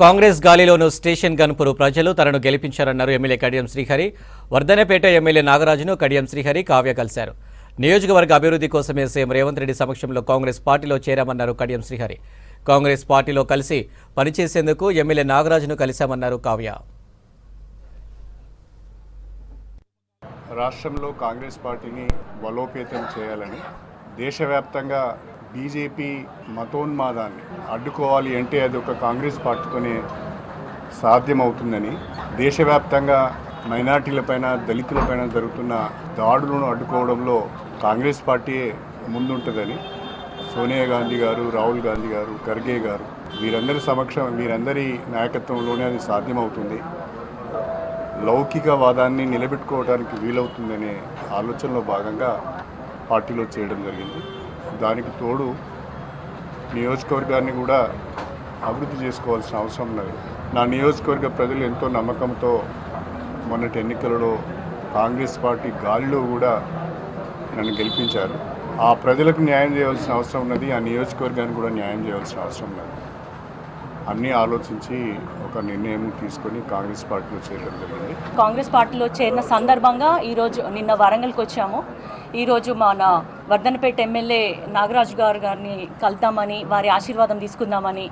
Congress గాలిలోను station గన్పురు ప్రజలు తనను గెలిపించారన్నారు MLA Kadiyam Srihari. Wardhannapet MLA నాగరాజును Kadiyam Srihari, Kavya కలిశారు. నియోజకవర్గ అభివృద్ధి కోసమే సీఎం రేవంత్ రెడ్డి సమక్షంలో కాంగ్రెస్ పార్టీలో చేరామన్నారు కడియం శ్రీహరి. కాంగ్రెస్ పార్టీలో కలిసి పనిచేసేందుకు ఎమ్మెల్యే నాగరాజును కలిశామన్నారు కావ్య. రాష్ట్రంలో కాంగ్రెస్ పార్టీని బలోపేతం చేయాలని, దేశవ్యాప్తంగా బీజేపీ మతోన్మాదాన్ని అడ్డుకోవాలి అంటే అది ఒక కాంగ్రెస్ పార్టీతోనే సాధ్యమవుతుందని, దేశవ్యాప్తంగా మైనార్టీలపైన, దళితులపైన జరుగుతున్న దాడులను అడ్డుకోవడంలో కాంగ్రెస్ పార్టీయే ముందుంటుందని సోనియా గాంధీ గారు, రాహుల్ గాంధీ గారు, ఖర్గే గారు వీరందరి నాయకత్వంలోనే అది సాధ్యమవుతుంది. లౌకికవాదాన్ని నిలబెట్టుకోవడానికి వీలవుతుందనే ఆలోచనలో భాగంగా పార్టీలో చేయడం జరిగింది. దానికి తోడు నియోజకవర్గాన్ని కూడా అభివృద్ధి చేసుకోవాల్సిన అవసరం ఉన్నది. నా నియోజకవర్గ ప్రజలు ఎంతో నమ్మకంతో మొన్నటి ఎన్నికలలో కాంగ్రెస్ పార్టీ గాలిలో కూడా నన్ను గెలిపించారు. ఆ ప్రజలకు న్యాయం చేయాల్సిన అవసరం ఉన్నది, ఆ నియోజకవర్గానికి కూడా న్యాయం చేయాల్సిన అవసరం ఉన్నది. అన్నీ ఆలోచించి ఒక నిర్ణయం తీసుకొని కాంగ్రెస్ పార్టీలో చేరడం జరిగింది. కాంగ్రెస్ పార్టీలో చేరిన సందర్భంగా నిన్న వరంగల్కి వచ్చాము. ఈరోజు మన వర్ధనపేట ఎమ్మెల్యే నాగరాజు గారిని కలుద్దామని, వారి ఆశీర్వాదం తీసుకుందామని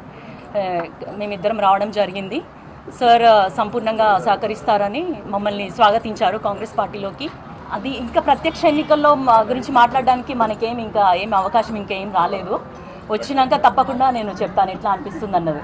మేమిద్దరం రావడం జరిగింది. సార్ సంపూర్ణంగా సహకరిస్తారని మమ్మల్ని స్వాగతించారు కాంగ్రెస్ పార్టీలోకి. అది ఇంకా ప్రత్యక్ష ఎన్నికల్లో గురించి మాట్లాడడానికి మనకేం అవకాశం ఇంకేం రాలేదు. వచ్చినాక తప్పకుండా నేను చెప్తాను ఎట్లా అనిపిస్తుంది అన్నది.